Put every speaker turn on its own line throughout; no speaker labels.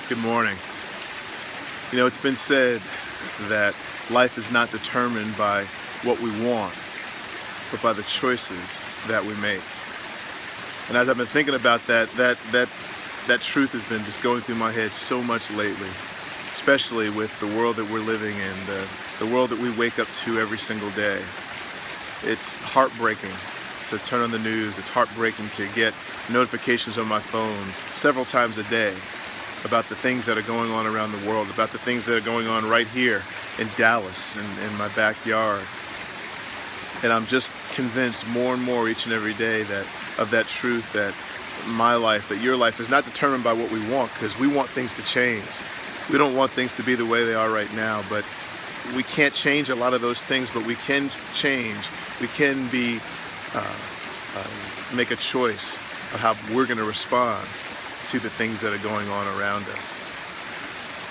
Good morning. You know, it's been said that life is not determined by what we want, but by the choices that we make. And as I've been thinking about that truth has been just going through my head so much lately, especially with the world that we're living in, the world that we wake up to every single day. It's heartbreaking to turn on the news. It's heartbreaking to get notifications on my phone several times a day about the things that are going on around the world, about the things that are going on right here in Dallas, in my backyard. And I'm just convinced more and more each and every day of that truth, that my life, that your life is not determined by what we want, because we want things to change. We don't want things to be the way they are right now, but we can't change a lot of those things, but we can change. We can make a choice of how we're going to respond to the things that are going on around us.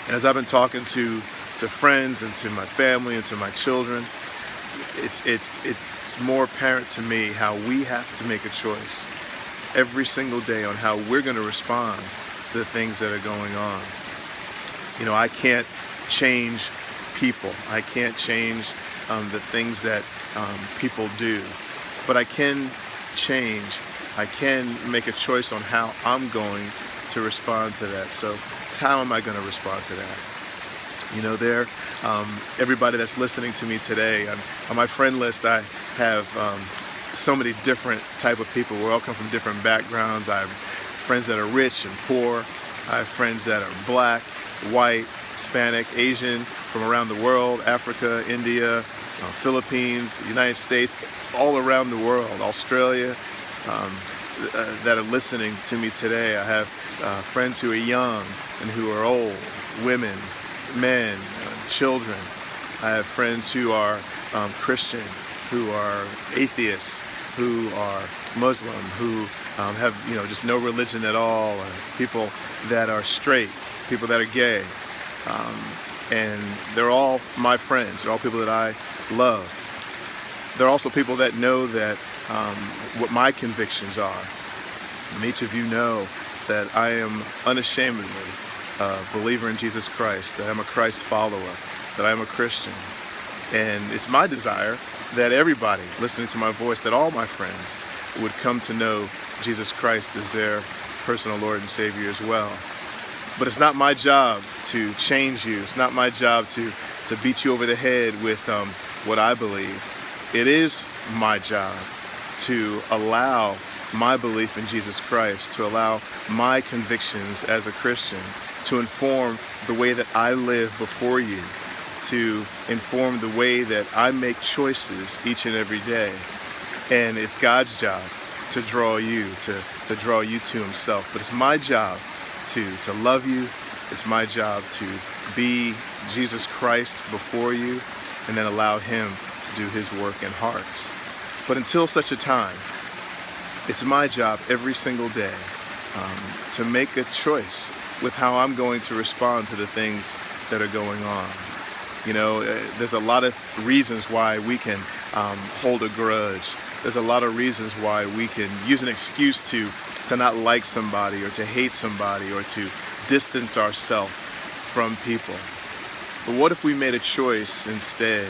And as I've been talking to friends and to my family and to my children, it's more apparent to me how we have to make a choice every single day on how we're going to respond to the things that are going on. You know, I can't change people. I can't change the things that people do, but I can make a choice on how I'm going to respond to that. So how am I going to respond to that? You know, everybody that's listening to me today, on my friend list, I have so many different type of people. We all come from different backgrounds. I have friends that are rich and poor. I have friends that are black, white, Hispanic, Asian, from around the world, Africa, India, Philippines, the United States, all around the world, Australia, that are listening to me today. I have friends who are young and who are old, women, men, children. I have friends who are Christian, who are atheists, who are Muslim, who have just no religion at all, people that are straight, people that are gay, and they're all my friends. They're all people that I love. There are also people that know that what my convictions are. And each of you know that I am unashamedly a believer in Jesus Christ, that I'm a Christ follower, that I'm a Christian. And it's my desire that everybody listening to my voice, that all my friends would come to know Jesus Christ as their personal Lord and Savior as well. But it's not my job to change you. It's not my job to beat you over the head with what I believe. It is my job to allow my belief in Jesus Christ, to allow my convictions as a Christian to inform the way that I live before you, to inform the way that I make choices each and every day. And it's God's job to draw you, to draw you to Himself. But it's my job to love you. It's my job to be Jesus Christ before you, and then allow Him to do His work in hearts. But until such a time, it's my job every single day to make a choice with how I'm going to respond to the things that are going on. You know, there's a lot of reasons why we can hold a grudge. There's a lot of reasons why we can use an excuse to not like somebody, or to hate somebody, or to distance ourselves from people. But what if we made a choice instead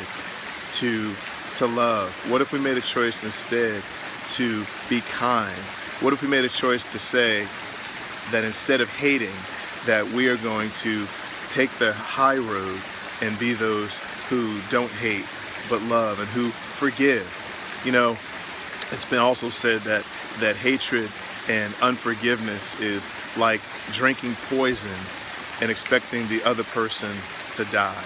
to love? What if we made a choice instead to be kind? What if we made a choice to say that instead of hating, that we are going to take the high road and be those who don't hate but love, and who forgive? You know, it's been also said that hatred and unforgiveness is like drinking poison and expecting the other person to die.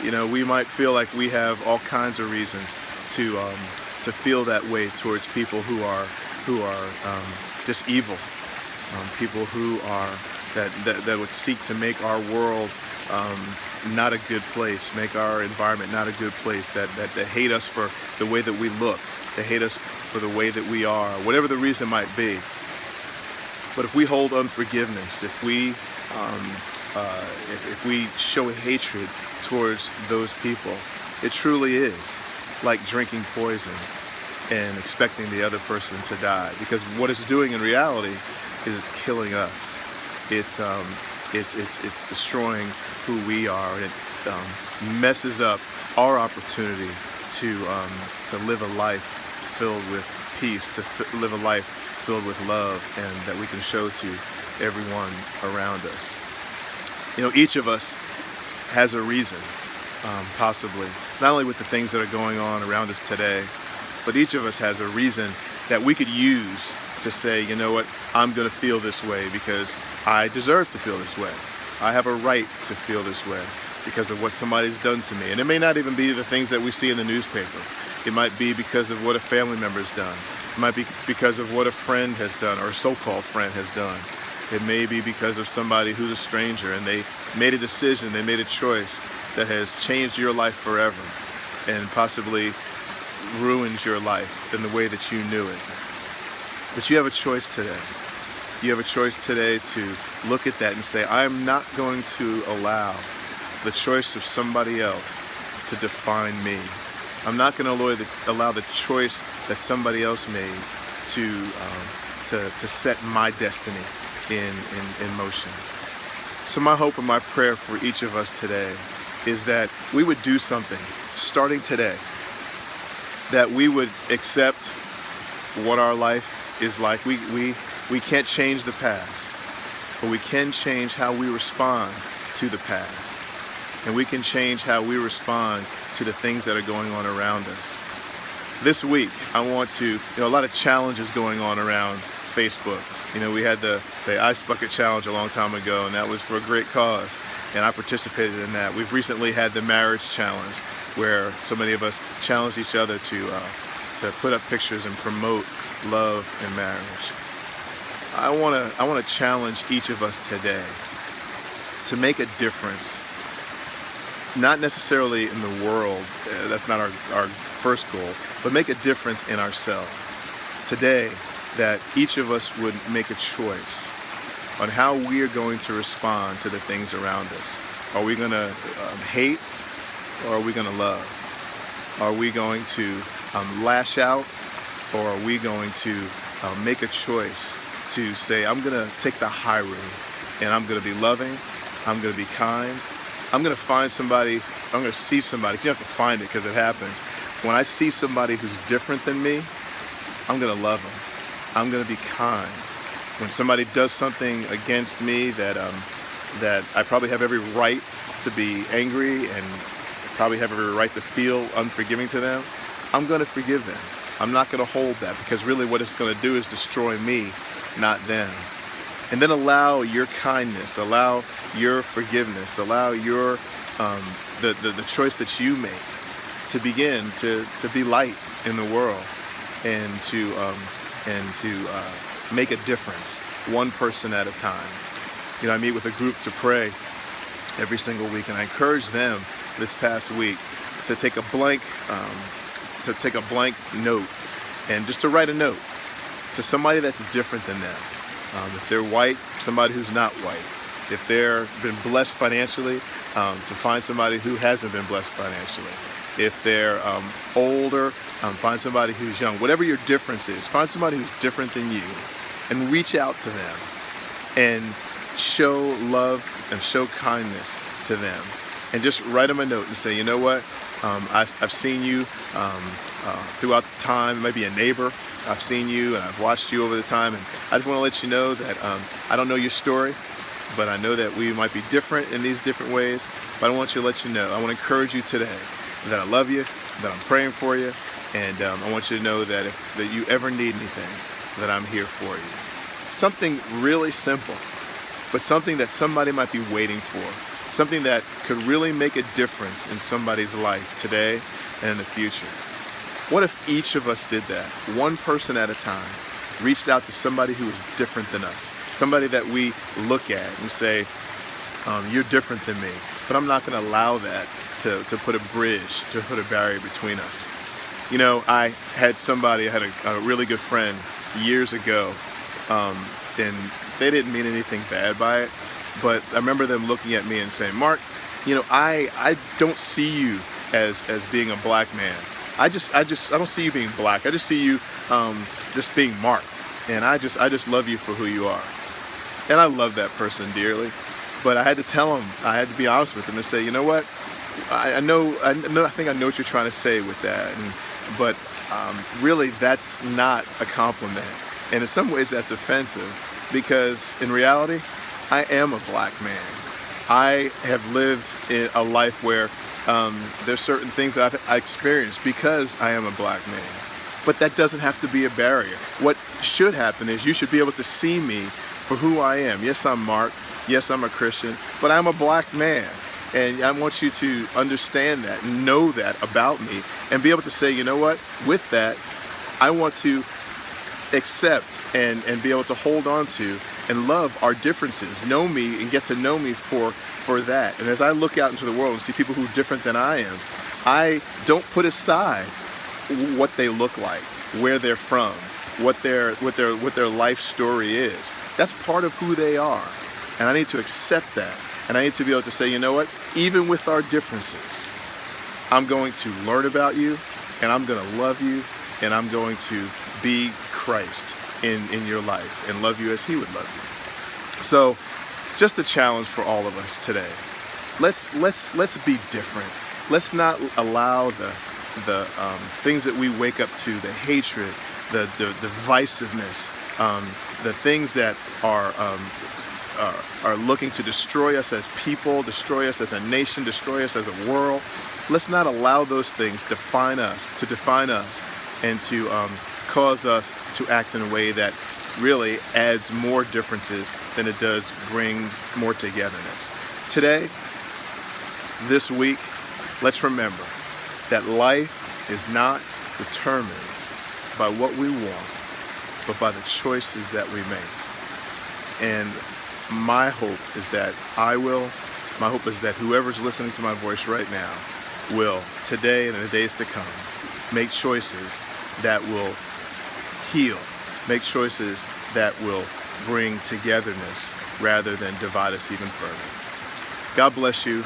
You know, we might feel like we have all kinds of reasons to feel that way towards people who are just evil, people who are that would seek to make our world not a good place, make our environment not a good place, that hate us for the way that we look, they hate us for the way that we are, whatever the reason might be. But if we hold unforgiveness, if we show hatred towards those people, it truly is like drinking poison and expecting the other person to die. Because what it's doing in reality is it's killing us. It's it's destroying who we are, and it messes up our opportunity to live a life filled with peace, to live a life filled with love, and that we can show to everyone around us. Each of us has a reason, possibly, not only with the things that are going on around us today, but each of us has a reason that we could use to say, you know what, I'm going to feel this way because I deserve to feel this way. I have a right to feel this way because of what somebody's done to me. And it may not even be the things that we see in the newspaper. It might be because of what a family member's done. It might be because of what a friend has done, or a so-called friend has done. It may be because of somebody who's a stranger and they made a decision, they made a choice that has changed your life forever and possibly ruins your life in the way that you knew it. But you have a choice today. You have a choice today to look at that and say, I'm not going to allow the choice of somebody else to define me. I'm not going to allow the choice that somebody else made to set my destiny in motion. So my hope and my prayer for each of us today is that we would do something starting today, that we would accept what our life is like. We can't change the past, but we can change how we respond to the past. And we can change how we respond to the things that are going on around us. This week, I want to, a lot of challenges going on around Facebook. We had the Ice Bucket Challenge a long time ago, and that was for a great cause, and I participated in that. We've recently had the Marriage Challenge, where so many of us challenged each other to put up pictures and promote love and marriage. I want to challenge each of us today to make a difference, not necessarily in the world, that's not our first goal, but make a difference in ourselves. Today, that each of us would make a choice on how we are going to respond to the things around us. Are we going to hate, or are we going to love? Are we going to lash out, or are we going to make a choice to say, I'm going to take the high road, and I'm going to be loving, I'm going to be kind, I'm going to find somebody, I'm going to see somebody. You have to find it because it happens. When I see somebody who's different than me, I'm going to love them. I'm going to be kind. When somebody does something against me that I probably have every right to be angry and probably have every right to feel unforgiving to them, I'm going to forgive them. I'm not going to hold that, because really what it's going to do is destroy me, not them. And then allow your kindness, allow your forgiveness, allow your the choice that you make to begin to be light in the world, and to make a difference, one person at a time. I meet with a group to pray every single week, and I encourage them this past week to take a blank note, and just to write a note to somebody that's different than them. If they're white, somebody who's not white. If they're been blessed financially, to find somebody who hasn't been blessed financially. If they're older, find somebody who's young. Whatever your difference is, find somebody who's different than you, and reach out to them and show love and show kindness to them. And just write them a note and say, you know what, I've seen you throughout the time. It might be a neighbor. I've seen you and I've watched you over the time, and I just want to let you know that I don't know your story, but I know that we might be different in these different ways, but I want you to let you know, I want to encourage you today that I love you, that I'm praying for you, and I want you to know that if you ever need anything, that I'm here for you. Something really simple, but something that somebody might be waiting for, something that could really make a difference in somebody's life today and in the future. What if each of us did that, one person at a time, reached out to somebody who is different than us, somebody that we look at and say, you're different than me, but I'm not going to allow that to put a bridge, to put a barrier between us. I had a really good friend years ago, and they didn't mean anything bad by it, but I remember them looking at me and saying, Mark, I don't see you as being a black man. I don't see you being black. I just see you just being Mark, and I just love you for who you are. And I love that person dearly. But I had to tell him, I had to be honest with him and say, you know what? I think I know what you're trying to say with that. But really, that's not a compliment. And in some ways, that's offensive because in reality, I am a black man. I have lived in a life where there's certain things that I experienced because I am a black man. But that doesn't have to be a barrier. What should happen is you should be able to see me for who I am. Yes, I'm Mark. Yes, I'm a Christian, but I'm a black man. And I want you to understand that, know that about me, and be able to say, you know what, with that, I want to accept and be able to hold on to and love our differences, know me and get to know me for that. And as I look out into the world and see people who are different than I am, I don't put aside what they look like, where they're from, what their life story is. That's part of who they are. And I need to accept that. And I need to be able to say, you know what, even with our differences, I'm going to learn about you, and I'm going to love you, and I'm going to be Christ in your life and love you as he would love you. So just a challenge for all of us today. Let's be different. Let's not allow the things that we wake up to, the hatred, the divisiveness, the things that are looking to destroy us as people, destroy us as a nation, destroy us as a world. Let's not allow those things define us, and to cause us to act in a way that really adds more differences than it does bring more togetherness. Today, this week, let's remember that life is not determined by what we want, but by the choices that we make. And my hope is that my hope is that whoever's listening to my voice right now will, today and in the days to come, make choices that will heal, make choices that will bring togetherness rather than divide us even further. God bless you.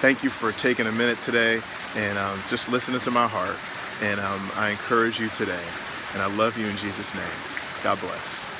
Thank you for taking a minute today and just listening to my heart. And I encourage you today. And I love you in Jesus' name. God bless.